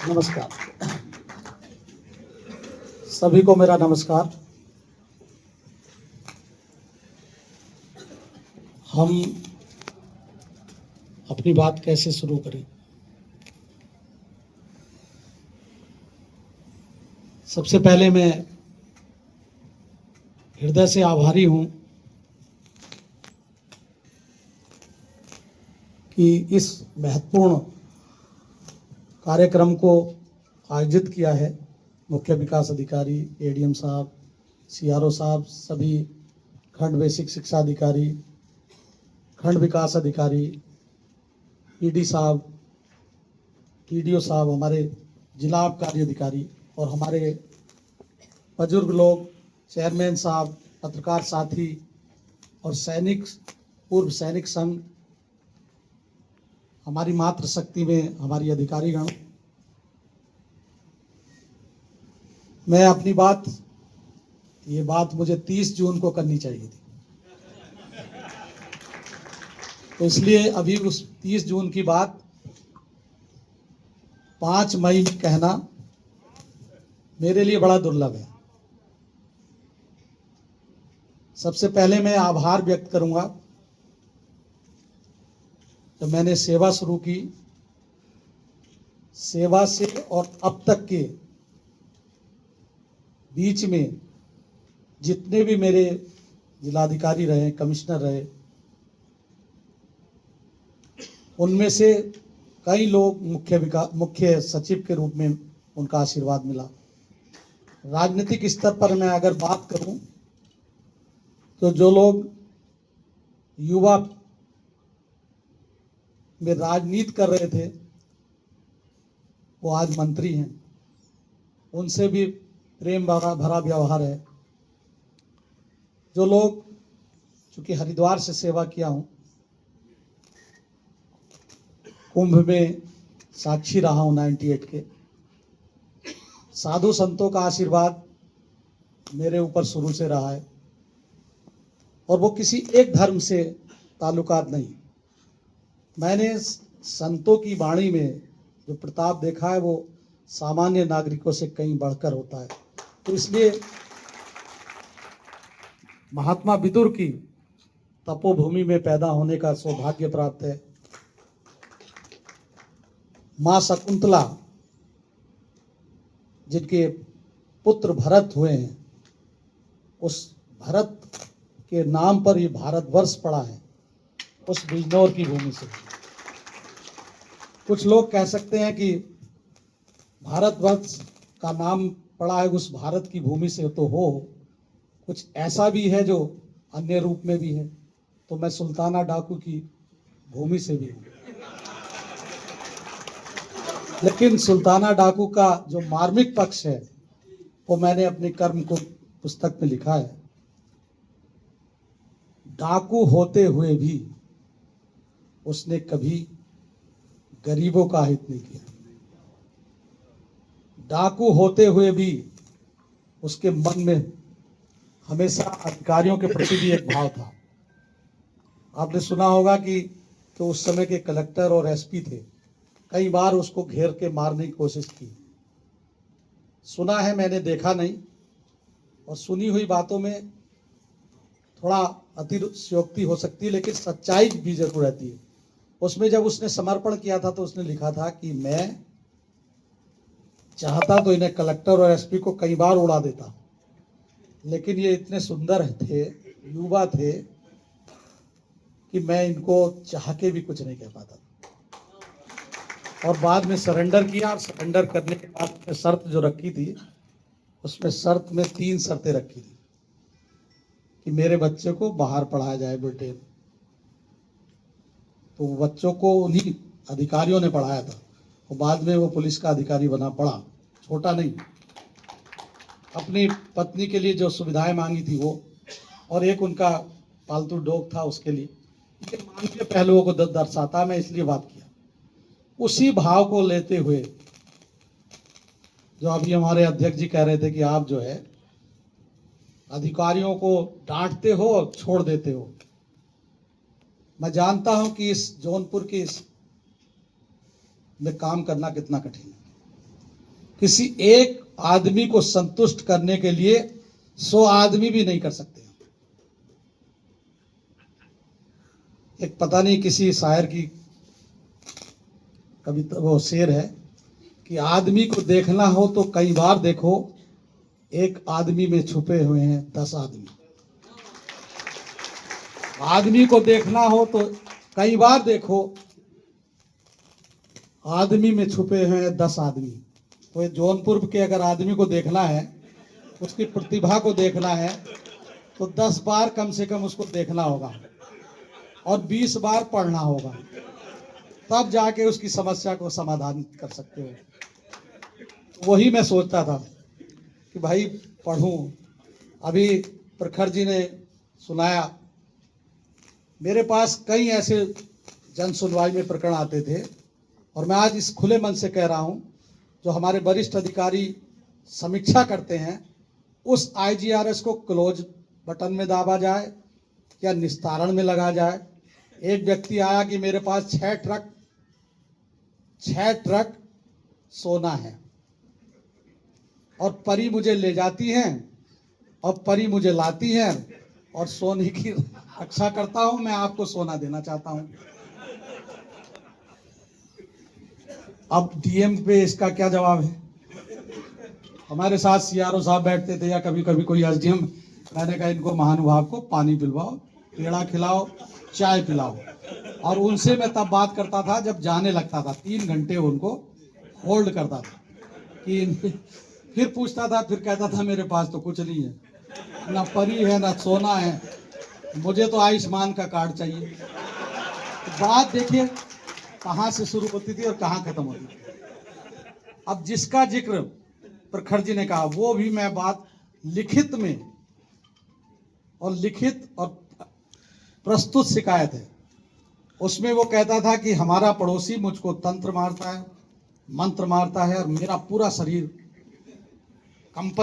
नमस्कार। सभी को मेरा नमस्कार। हम अपनी बात कैसे शुरू करें? सबसे पहले मैं हृदय से आभारी हूं कि इस महत्वपूर्ण कार्यक्रम को आयोजित किया है। मुख्य विकास अधिकारी, एडीएम साहब, सीआरओ साहब, सभी खंड बेसिक शिक्षा अधिकारी, खंड विकास अधिकारी, ईडी साहब, टीडीओ साहब, हमारे जिला आबकारी अधिकारी और हमारे बुजुर्ग लोग, चेयरमैन साहब, पत्रकार साथी और सैनिक, पूर्व सैनिक संघ, हमारी मातृशक्ति में हमारी अधिकारीगण। मैं अपनी बात, ये बात मुझे 30 जून को करनी चाहिए थी, तो इसलिए अभी उस 30 जून की बात 5 मई कहना मेरे लिए बड़ा दुर्लभ है। सबसे पहले मैं आभार व्यक्त करूंगा। जब मैंने सेवा शुरू की, सेवा से और अब तक के बीच में जितने भी मेरे जिलाधिकारी रहे, कमिश्नर रहे, उनमें से कई लोग मुख्य सचिव के रूप में उनका आशीर्वाद मिला। राजनीतिक स्तर पर मैं अगर बात करूं तो जो लोग युवा में राजनीति कर रहे थे वो आज मंत्री हैं, उनसे भी प्रेम भरा व्यवहार है। जो लोग, चूंकि हरिद्वार से सेवा किया हूं, कुंभ में साक्षी रहा हूं 98 के, साधु संतों का आशीर्वाद मेरे ऊपर शुरू से रहा है और वो किसी एक धर्म से ताल्लुकात नहीं। मैंने संतों की वाणी में जो प्रताप देखा है वो सामान्य नागरिकों से कहीं बढ़कर होता है। तो इसलिए महात्मा विदुर की तपोभूमि में पैदा होने का सौभाग्य प्राप्त है। मां शकुंतला जिनके पुत्र भरत हुए हैं, उस भरत के नाम पर ये भारतवर्ष पड़ा है, उस बिजनौर की भूमि से। कुछ लोग कह सकते हैं कि भारतवर्ष का नाम पड़ा है उस भारत की भूमि से, तो हो कुछ ऐसा भी है जो अन्य रूप में भी है, तो मैं सुल्ताना डाकू की भूमि से भी हूं। लेकिन सुल्ताना डाकू का जो मार्मिक पक्ष है वो मैंने अपने कर्म को पुस्तक में लिखा है। डाकू होते हुए भी उसने कभी गरीबों का हित नहीं किया। डाकू होते हुए भी उसके मन में हमेशा अधिकारियों के प्रति भी एक भाव था। आपने सुना होगा कि तो उस समय के कलेक्टर और एसपी थे, कई बार उसको घेर के मारने की कोशिश की। सुना है, मैंने देखा नहीं, और सुनी हुई बातों में थोड़ा अतिशयोक्ति हो सकती है, लेकिन सच्चाई भी जरूर रहती है। उसमें जब उसने समर्पण किया था तो उसने लिखा था कि मैं चाहता तो इन्हें कलेक्टर और एसपी को कई बार उड़ा देता, लेकिन ये इतने सुंदर थे, युवा थे, कि मैं इनको चाह के भी कुछ नहीं कह पाता। और बाद में सरेंडर किया, और सरेंडर करने के बाद शर्त जो रखी थी, उसमें शर्त में 3 शर्तें रखी थी कि मेरे बच्चे को बाहर पढ़ाया जाए ब्रिटेन। तो बच्चों को उन्हीं अधिकारियों ने पढ़ाया था, और बाद में वो पुलिस का अधिकारी बना, पढ़ा, छोटा नहीं। अपनी पत्नी के लिए जो सुविधाएं मांगी थी वो, और एक उनका पालतू डॉग था उसके लिए। ये मानवीय पहलुओं को दर्शाता, मैं इसलिए बात किया। उसी भाव को लेते हुए जो अभी हमारे अध्यक्ष जी कह रहे थे कि आप जो है अधिकारियों को डांटते हो और छोड़ देते हो। मैं जानता हूं कि इस जौनपुर के इस में काम करना कितना कठिन है। किसी एक आदमी को संतुष्ट करने के लिए 100 आदमी भी नहीं कर सकते। एक पता नहीं किसी शायर की कविता, वो शेर है कि आदमी को देखना हो तो कई बार देखो, एक आदमी में छुपे हुए हैं 10 आदमी। आदमी को देखना हो तो कई बार देखो, आदमी में छुपे हुए हैं 10 आदमी। तो जौनपुर के अगर आदमी को देखना है, उसकी प्रतिभा को देखना है, तो 10 बार कम से कम उसको देखना होगा और 20 बार पढ़ना होगा, तब जाके उसकी समस्या को समाधान कर सकते हो। वही मैं सोचता था कि भाई पढ़ूं। अभी प्रखर जी ने सुनाया, मेरे पास कई ऐसे जन सुनवाई में प्रकरण आते थे, और मैं आज इस खुले मन से कह रहा हूं, जो हमारे वरिष्ठ अधिकारी समीक्षा करते हैं, उस IGRS को क्लोज बटन में दाबा जाए या निस्तारण में लगा जाए। एक व्यक्ति आया कि मेरे पास 6 ट्रक सोना है और परी मुझे ले जाती हैं और परी मुझे लाती हैं और सोने की रक्षा करता हूं, मैं आपको सोना देना चाहता हूं। अब DM पे इसका क्या जवाब है? हमारे साथ CRO साहब बैठते थे या कभी कभी कोई SDM, मैंने कहा इनको महानुभाव को पानी पिलवाओ, पेड़ा खिलाओ, चाय पिलाओ। और उनसे मैं तब बात करता था जब जाने लगता था, 3 घंटे उनको होल्ड करता था कि फिर पूछता था, फिर कहता था मेरे पास तो कुछ नहीं है, ना परी है ना सोना है, मुझे तो आयुष्मान का कार्ड चाहिए। तो बात देखिए कहाँ से शुरू होती थी और कहाँ खत्म होती थी। अब जिसका जिक्र प्रखर जी ने कहा, वो भी मैं बात लिखित और प्रस्तुत शिकायत है। उसमें वो कहता था कि हमारा पड़ोसी मुझको तंत्र मारता है, मंत्र मारता है और मेरा पूरा शरीर कंपन